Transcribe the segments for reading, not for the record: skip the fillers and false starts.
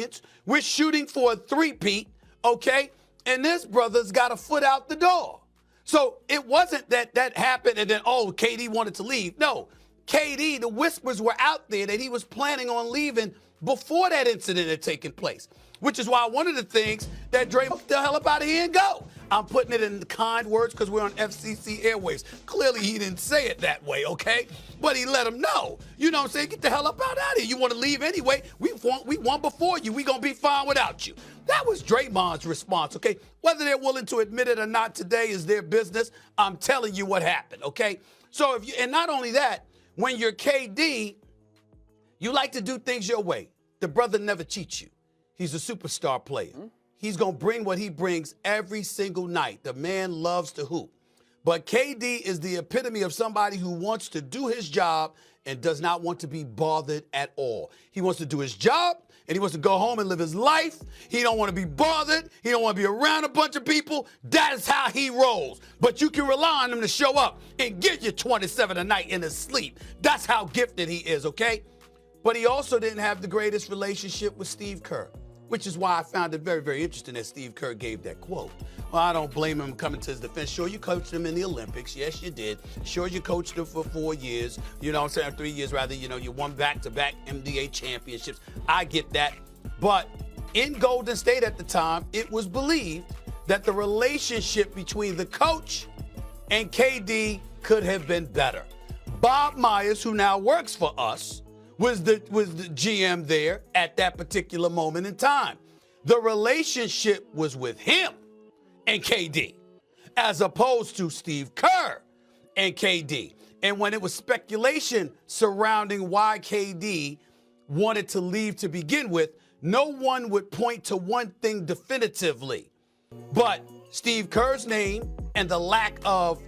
champions. We're shooting for a three-peat, okay? And this brother's got a foot out the door. So it wasn't that happened and then, oh, KD wanted to leave. No, KD, the whispers were out there that he was planning on leaving before that incident had taken place, which is why one of the things that Dre, get the hell up out of here and go. I'm putting it in kind words because we're on FCC airwaves. Clearly, he didn't say it that way, okay? But he let him know. You know what I'm saying? Get the hell up out of here. You want to leave anyway? We won before you. We going to be fine without you. That was Draymond's response, okay? Whether they're willing to admit it or not today is their business. I'm telling you what happened, okay? So and not only that, when you're KD, you like to do things your way. The brother never cheats you. He's a superstar player. He's going to bring what he brings every single night. The man loves to hoop. But KD is the epitome of somebody who wants to do his job and does not want to be bothered at all. He wants to do his job, and he wants to go home and live his life. He don't want to be bothered. He don't want to be around a bunch of people. That is how he rolls. But you can rely on him to show up and get you 27 a night in his sleep. That's how gifted he is, okay? But he also didn't have the greatest relationship with Steve Kerr, which is why I found it very, very interesting that Steve Kerr gave that quote. Well, I don't blame him coming to his defense. Sure, you coached him in the Olympics. Yes, you did. Sure, you coached him for 4 years. You know what I'm saying? 3 years, rather. You know, you won back-to-back NBA championships. I get that. But in Golden State at the time, it was believed that the relationship between the coach and KD could have been better. Bob Myers, who now works for us, was the GM there at that particular moment in time. The relationship was with him and KD, as opposed to Steve Kerr and KD. And when it was speculation surrounding why KD wanted to leave to begin with, no one would point to one thing definitively. But Steve Kerr's name and the lack of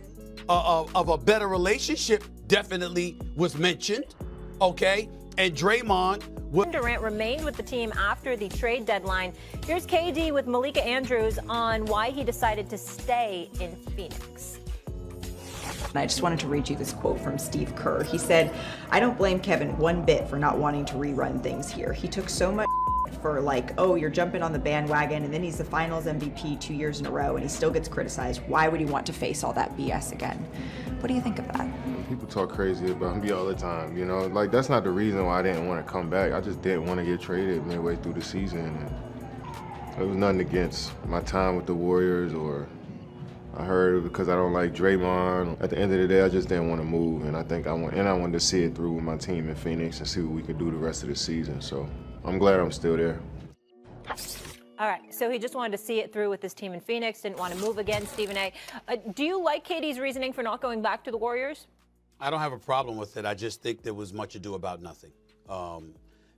a better relationship definitely was mentioned, okay? And Draymond. Kevin Durant remained with the team after the trade deadline. Here's KD with Malika Andrews on why he decided to stay in Phoenix. I just wanted to read you this quote from Steve Kerr. He said, "I don't blame Kevin one bit for not wanting to rerun things here. He took so much for like, oh, you're jumping on the bandwagon, and then he's the finals MVP 2 years in a row, and he still gets criticized. Why would he want to face all that BS again?" What do you think of that? People talk crazy about me all the time, you know? Like, that's not the reason why I didn't want to come back. I just didn't want to get traded midway through the season. And it was nothing against my time with the Warriors, or I heard because I don't like Draymond. At the end of the day, I just didn't want to move, and I wanted to see it through with my team in Phoenix and see what we could do the rest of the season. So I'm glad I'm still there. All right, so he just wanted to see it through with his team in Phoenix, didn't want to move again, Stephen A. Do you like KD's reasoning for not going back to the Warriors? I don't have a problem with it. I just think there was much ado about nothing.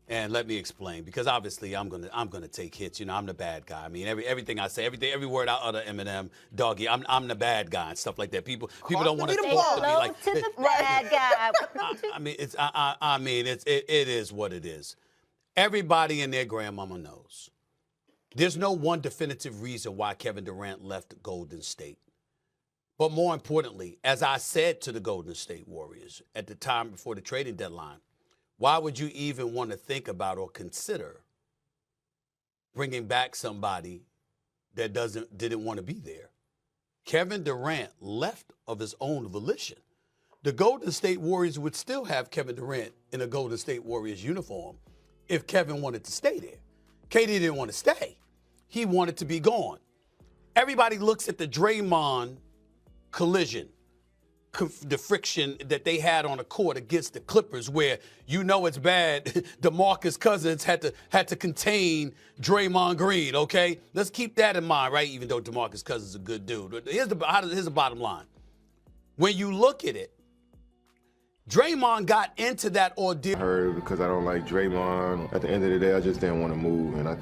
And let me explain, because obviously I'm gonna take hits. You know, I'm the bad guy. I mean, everything I say, every word I utter, Eminem, Doggy, I'm the bad guy and stuff like that. People don't want to talk to me like to the bad guy. I mean, it is what it is. Everybody and their grandmama knows. There's no one definitive reason why Kevin Durant left Golden State. But more importantly, as I said to the Golden State Warriors at the time before the trading deadline, why would you even want to think about or consider bringing back somebody that didn't want to be there? Kevin Durant left of his own volition. The Golden State Warriors would still have Kevin Durant in a Golden State Warriors uniform if Kevin wanted to stay there. KD didn't want to stay. He wanted to be gone. Everybody looks at the Draymond collision, the friction that they had on the court against the Clippers, where you know it's bad. DeMarcus Cousins had to contain Draymond Green, okay? Let's keep that in mind, right? Even though DeMarcus Cousins is a good dude. Here's the bottom line. When you look at it, Draymond got into that ordeal. I heard because I don't like Draymond. At the end of the day, I just didn't want to move, and I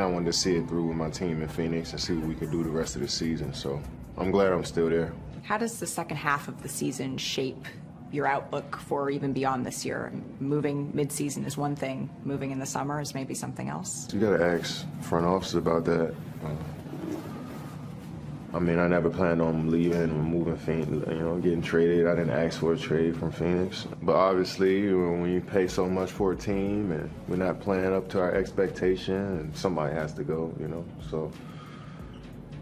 wanted to see it through with my team in Phoenix and see what we could do the rest of the season. So I'm glad I'm still there. How does the second half of the season shape your outlook for even beyond this year? Moving mid-season is one thing. Moving in the summer is maybe something else. You got to ask front office about that. I mean, I never planned on leaving or moving Phoenix, getting traded. I didn't ask for a trade from Phoenix. But obviously, when you pay so much for a team and we're not playing up to our expectation, and somebody has to go, So,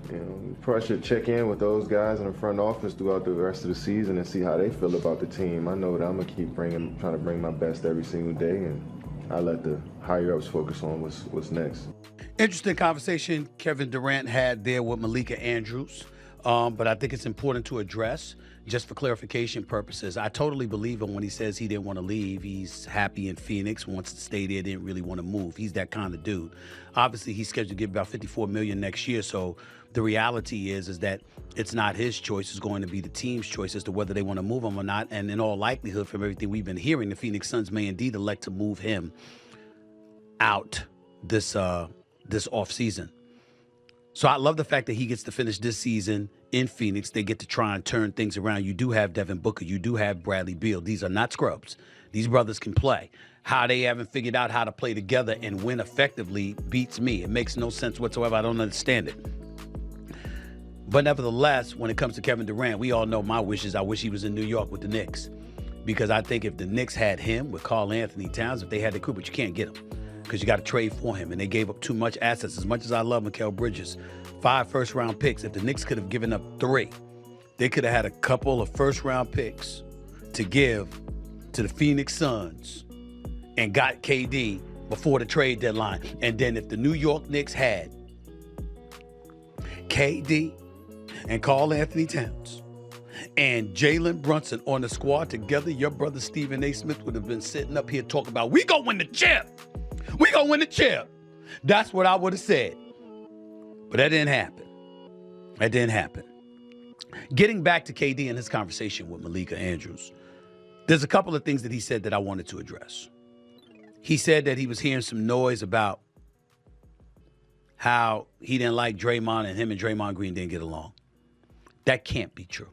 we probably should check in with those guys in the front office throughout the rest of the season and see how they feel about the team. I know that I'm going to keep trying to bring my best every single day, and I let the higher-ups focus on what's next. Interesting conversation Kevin Durant had there with Malika Andrews, but I think it's important to address just for clarification purposes. I totally believe him when he says he didn't want to leave. He's happy in Phoenix, wants to stay there, didn't really want to move. He's that kind of dude. Obviously, he's scheduled to get about $54 million next year, so the reality is that it's not his choice. It's going to be the team's choice as to whether they want to move him or not. And in all likelihood, from everything we've been hearing, the Phoenix Suns may indeed elect to move him out this offseason. So I love the fact that he gets to finish this season in Phoenix. They get to try and turn things around. You do have Devin Booker. You do have Bradley Beal. These are not scrubs. These brothers can play. How they haven't figured out how to play together and win effectively beats me. It makes no sense whatsoever. I don't understand it. But nevertheless, when it comes to Kevin Durant, we all know my wishes. I wish he was in New York with the Knicks. Because I think if the Knicks had him with Karl Anthony Towns, if they had the crew, but you can't get him. Because you got to trade for him, and they gave up too much assets. As much as I love Mikal Bridges, 5 first-round picks. If the Knicks could have given up 3, they could have had a couple of first-round picks to give to the Phoenix Suns and got KD before the trade deadline. And then if the New York Knicks had KD and Karl Anthony Towns and Jalen Brunson on the squad together, your brother Stephen A. Smith would have been sitting up here talking about, we gonna win the chip. We gonna win the chip. That's what I would have said. But that didn't happen. That didn't happen. Getting back to KD and his conversation with Malika Andrews, there's a couple of things that he said that I wanted to address. He said that he was hearing some noise about how he didn't like Draymond and him and Draymond Green didn't get along. That can't be true.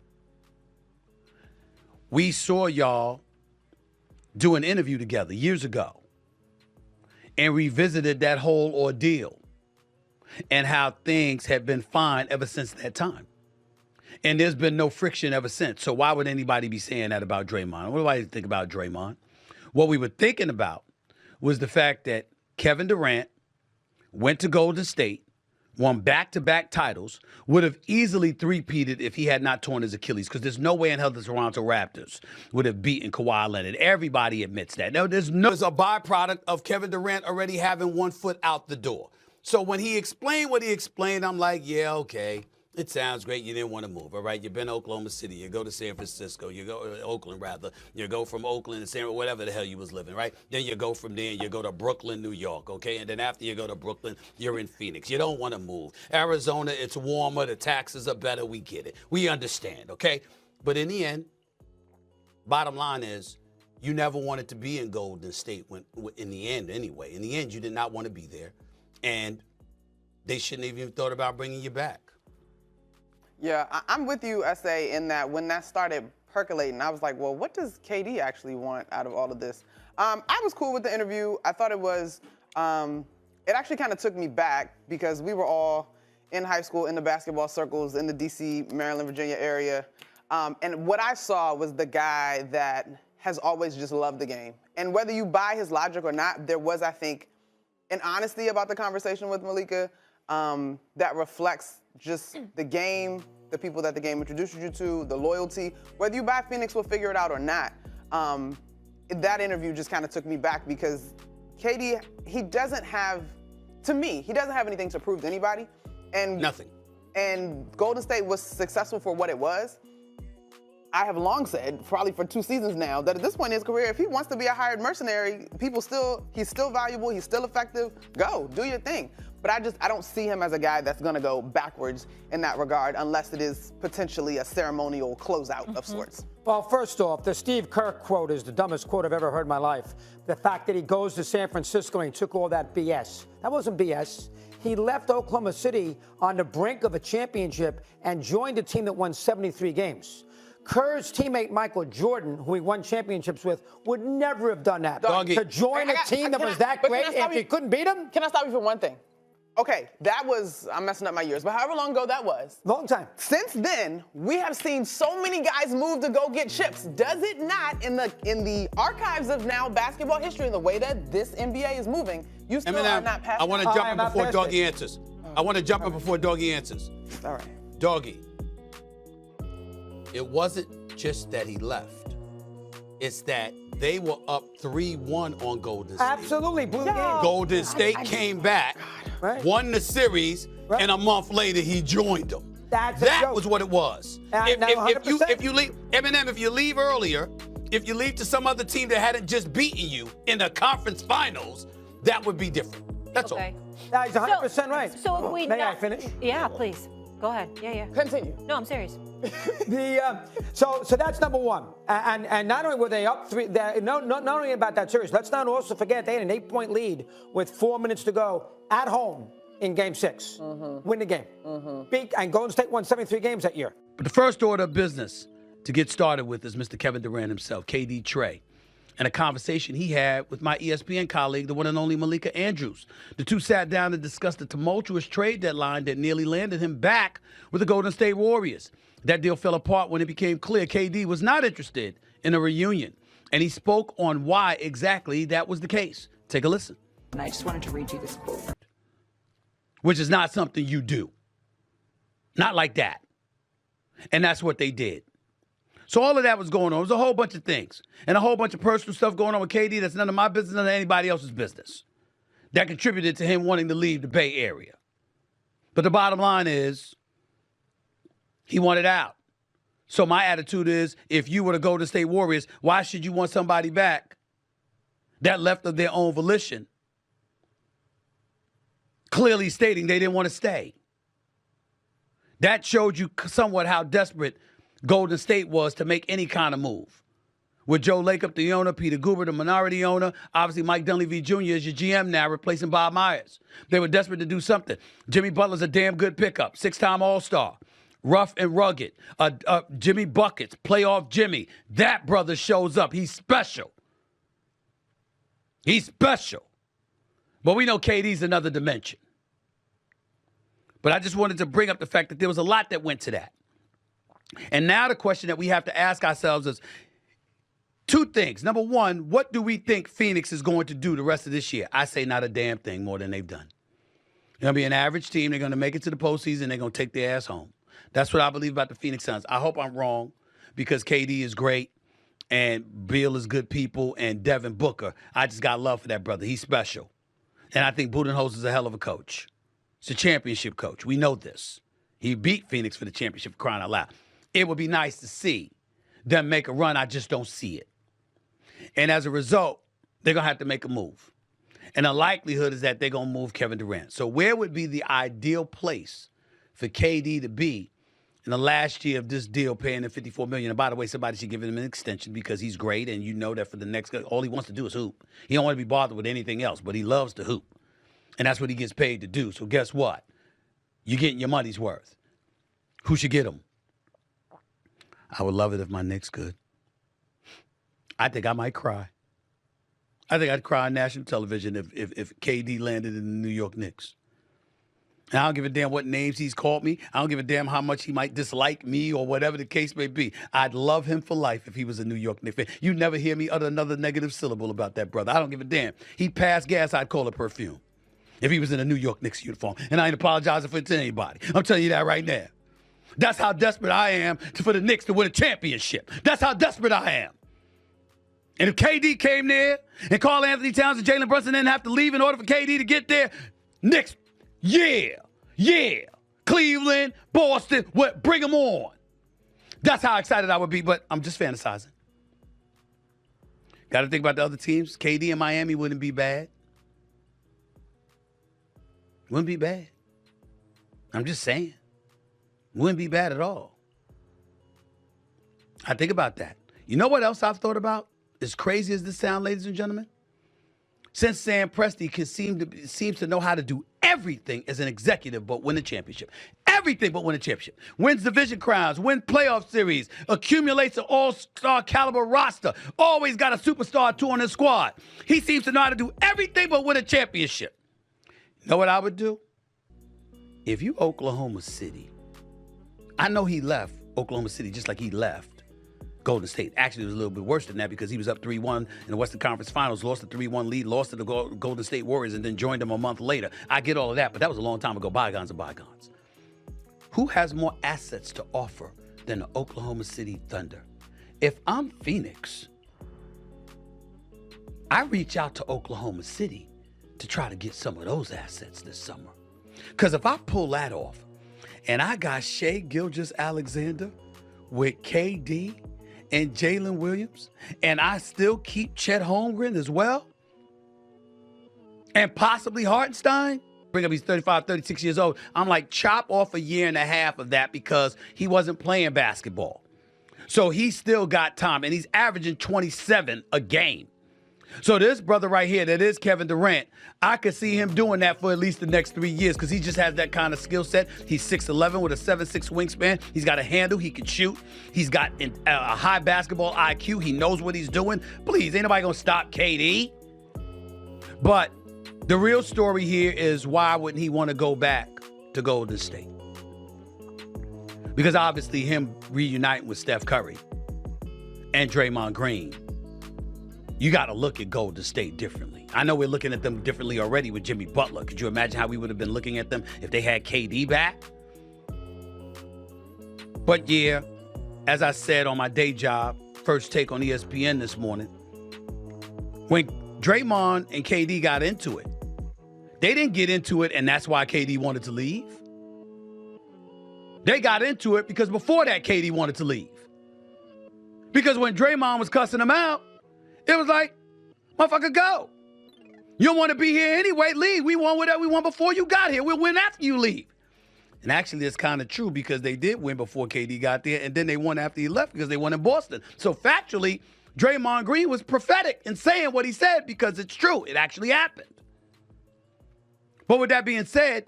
We saw y'all do an interview together years ago and revisited that whole ordeal and how things have been fine ever since that time. And there's been no friction ever since. So why would anybody be saying that about Draymond? What do I think about Draymond? What we were thinking about was the fact that Kevin Durant went to Golden State, won back-to-back titles, would have easily three-peated if he had not torn his Achilles, because there's no way in hell the Toronto Raptors would have beaten Kawhi Leonard. Everybody admits that. No, there's a byproduct of Kevin Durant already having one foot out the door. So when he explained what he explained, I'm like, yeah, okay. It sounds great. You didn't want to move, all right? You've been to Oklahoma City. You go to San Francisco. You go Oakland, rather. You go from Oakland to San, whatever the hell you was living, right? Then you go from there. You go to Brooklyn, New York, okay? And then after you go to Brooklyn, you're in Phoenix. You don't want to move. Arizona, it's warmer. The taxes are better. We get it. We understand, okay? But in the end, bottom line is, you never wanted to be in Golden State in the end anyway. In the end, you did not want to be there. And they shouldn't have even thought about bringing you back. Yeah, I'm with you, S.A., in that when that started percolating, I was like, well, what does KD actually want out of all of this? I was cool with the interview. I thought it was, it actually kind of took me back because we were all in high school, in the basketball circles, in the D.C., Maryland, Virginia area. And what I saw was the guy that has always just loved the game. And whether you buy his logic or not, there was, I think, an honesty about the conversation with Malika that reflects just the game, the people that the game introduced you to, the loyalty. Whether you buy Phoenix will figure it out or not, that interview just kind of took me back because KD, he doesn't have anything to prove to anybody. And nothing. And Golden State was successful for what it was. I have long said, probably for 2 seasons now, that at this point in his career, if he wants to be a hired mercenary, he's still valuable, he's still effective, go, do your thing. But I don't see him as a guy that's gonna go backwards in that regard unless it is potentially a ceremonial closeout of sorts. Well, first off, the Steve Kerr quote is the dumbest quote I've ever heard in my life. The fact that he goes to San Francisco and he took all that BS. That wasn't BS. He left Oklahoma City on the brink of a championship and joined a team that won 73 games. Kerr's teammate Michael Jordan, who he won championships with, would never have done that. Doggy. To join a team that was that great if he couldn't beat him? Can I stop you for one thing? Okay, I'm messing up my years, but however long ago that was. Long time. Since then, we have seen so many guys move to go get chips. Does it not, in the archives of now basketball history, in the way that this NBA is moving, you still are not past I want to jump in before Doggy it. answers. I want to jump in before Doggy answers. All right. Doggy, it wasn't just that he left. It's that they were up 3-1 on Golden State. Absolutely, blew the game. Golden State came back, won the series, and a month later he joined them. That was what it was. If you leave, Eminem, if you leave earlier, if you leave to some other team that hadn't just beaten you in the conference finals, that would be different. That's all. He's 100% right. So if we May I finish? Yeah, please. Go ahead. Yeah. Continue. No, I'm serious. So that's number one. And not only were they up 3, not only about that series, let's not also forget they had an 8-point lead with 4 minutes to go at home in Game 6. Win the game. Beat, and Golden State won 73 games that year. But the first order of business to get started with is Mr. Kevin Durant himself, KD Trey, and a conversation he had with my ESPN colleague, the one and only Malika Andrews. The two sat down and discussed the tumultuous trade deadline that nearly landed him back with the Golden State Warriors. That deal fell apart when it became clear KD was not interested in a reunion, and he spoke on why exactly that was the case. Take a listen. And I just wanted to read you this quote. Which is not something you do. Not like that. And that's what they did. So all of that was going on. It was a whole bunch of things and a whole bunch of personal stuff going on with KD that's none of my business, none of anybody else's business. That contributed to him wanting to leave the Bay Area. But the bottom line is he wanted out. So my attitude is, if you were the Golden State Warriors, why should you want somebody back that left of their own volition, clearly stating they didn't want to stay? That showed you somewhat how desperate Golden State was to make any kind of move. With Joe Lacob, the owner, Peter Guber, the minority owner, obviously Mike Dunleavy Jr. is your GM now, replacing Bob Myers. They were desperate to do something. Jimmy Butler's a damn good pickup, 6-time All-Star, rough and rugged. Jimmy Buckets, playoff Jimmy. That brother shows up. He's special. He's special. But we know KD's another dimension. But I just wanted to bring up the fact that there was a lot that went to that. And now the question that we have to ask ourselves is two things. Number one, what do we think Phoenix is going to do the rest of this year? I say not a damn thing more than they've done. They're going to be an average team. They're going to make it to the postseason. They're going to take their ass home. That's what I believe about the Phoenix Suns. I hope I'm wrong because KD is great and Beal is good people and Devin Booker. I just got love for that brother. He's special. And I think Budenholzer is a hell of a coach. He's a championship coach. We know this. He beat Phoenix for the championship, for crying out loud. It would be nice to see them make a run. I just don't see it. And as a result, they're going to have to make a move. And the likelihood is that they're going to move Kevin Durant. So where would be the ideal place for KD to be in the last year of this deal, paying him $54 million? And by the way, somebody should give him an extension because he's great, and you know that for the next, all he wants to do is hoop. He don't want to be bothered with anything else, but he loves to hoop. And that's what he gets paid to do. So guess what? You're getting your money's worth. Who should get him? I would love it if my Knicks could. I think I might cry. I think I'd cry on national television if KD landed in the New York Knicks. And I don't give a damn what names he's called me. I don't give a damn how much he might dislike me or whatever the case may be. I'd love him for life if he was a New York Knicks fan. You never hear me utter another negative syllable about that brother. I don't give a damn. He'd pass gas, I'd call it perfume if he was in a New York Knicks uniform. And I ain't apologizing for it to anybody. I'm telling you that right now. That's how desperate I am for the Knicks to win a championship. That's how desperate I am. And if KD came there and Karl Anthony Towns and Jalen Brunson didn't have to leave in order for KD to get there, Knicks, yeah. Cleveland, Boston, bring them on. That's how excited I would be, but I'm just fantasizing. Got to think about the other teams. KD in Miami wouldn't be bad. Wouldn't be bad. I'm just saying. Wouldn't be bad at all. I think about that. You know what else I've thought about? As crazy as this sounds, ladies and gentlemen? Since Sam Presti seems to know how to do everything as an executive but win a championship. Everything but win a championship. Wins division crowns, wins playoff series, accumulates an all-star caliber roster, always got a superstar or two on his squad. He seems to know how to do everything but win a championship. You know what I would do? if you Oklahoma City, I know he left Oklahoma City just like he left Golden State. Actually, it was a little bit worse than that because he was up 3-1 in the Western Conference Finals, lost the 3-1 lead, lost to the Golden State Warriors, and then joined them a month later. I get all of that, but that was a long time ago. Bygones are bygones. Who has more assets to offer than the Oklahoma City Thunder? If I'm Phoenix, I reach out to Oklahoma City to try to get some of those assets this summer. Because if I pull that off, and I got Shai Gilgeous-Alexander with KD and Jalen Williams, and I still keep Chet Holmgren as well, and possibly Hartenstein, bring up he's 35, 36 years old, I'm like, chop off a year and a half of that because he wasn't playing basketball. So he still got time, and he's averaging 27 a game. So this brother right here, that is Kevin Durant, I could see him doing that for at least the next 3 years because he just has that kind of skill set. He's 6'11" with a 7'6" wingspan. He's got a handle. He can shoot. He's got a high basketball IQ. He knows what he's doing. Please, ain't nobody going to stop KD. But the real story here is why wouldn't he want to go back to Golden State? Because obviously him reuniting with Steph Curry and Draymond Green, you got to look at Golden State differently. I know we're looking at them differently already with Jimmy Butler. Could you imagine how we would have been looking at them if they had KD back? But yeah, as I said on my day job, First Take on ESPN this morning, when Draymond and KD got into it, they didn't get into it and that's why KD wanted to leave. They got into it because before that, KD wanted to leave. Because when Draymond was cussing him out, it was like, motherfucker, go. You don't want to be here anyway, leave. We won whatever we won before you got here. We'll win after you leave. And actually, it's kind of true because they did win before KD got there, and then they won after he left because they won in Boston. So factually, Draymond Green was prophetic in saying what he said because it's true. It actually happened. But with that being said,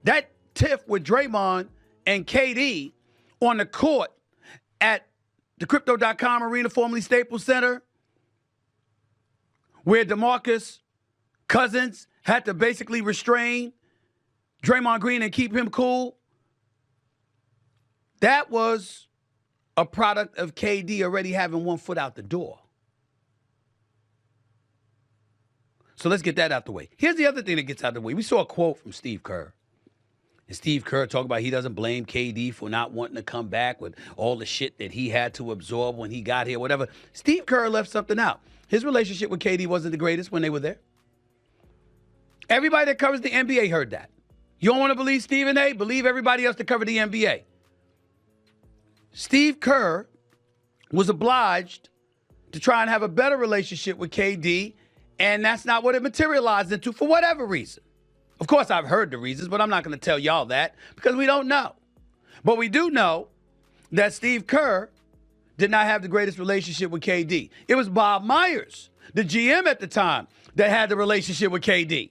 that tiff with Draymond and KD on the court at the Crypto.com Arena, formerly Staples Center, where DeMarcus Cousins had to basically restrain Draymond Green and keep him cool, that was a product of KD already having one foot out the door. So let's get that out the way. Here's the other thing that gets out the way. We saw a quote from Steve Kerr. And Steve Kerr talked about he doesn't blame KD for not wanting to come back with all the shit that he had to absorb when he got here, whatever. Steve Kerr left something out. His relationship with KD wasn't the greatest when they were there. Everybody that covers the NBA heard that. You don't want to believe Stephen A? Believe everybody else that covered the NBA. Steve Kerr was obliged to try and have a better relationship with KD, and that's not what it materialized into for whatever reason. Of course, I've heard the reasons, but I'm not going to tell y'all that because we don't know. But we do know that Steve Kerr did not have the greatest relationship with KD. It was Bob Myers, the GM at the time, that had the relationship with KD.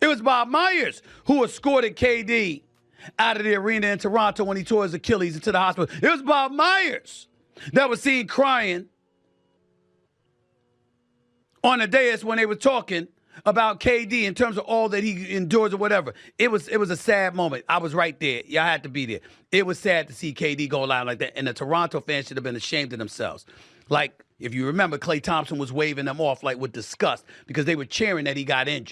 It was Bob Myers who escorted KD out of the arena in Toronto when he tore his Achilles into the hospital. It was Bob Myers that was seen crying on the dais when they were talking about KD in terms of all that he endures or whatever. It was a sad moment. I was right there. Y'all had to be there. It was sad to see KD go live like that. And the Toronto fans should have been ashamed of themselves. Like, if you remember, Klay Thompson was waving them off like with disgust because they were cheering that he got injured.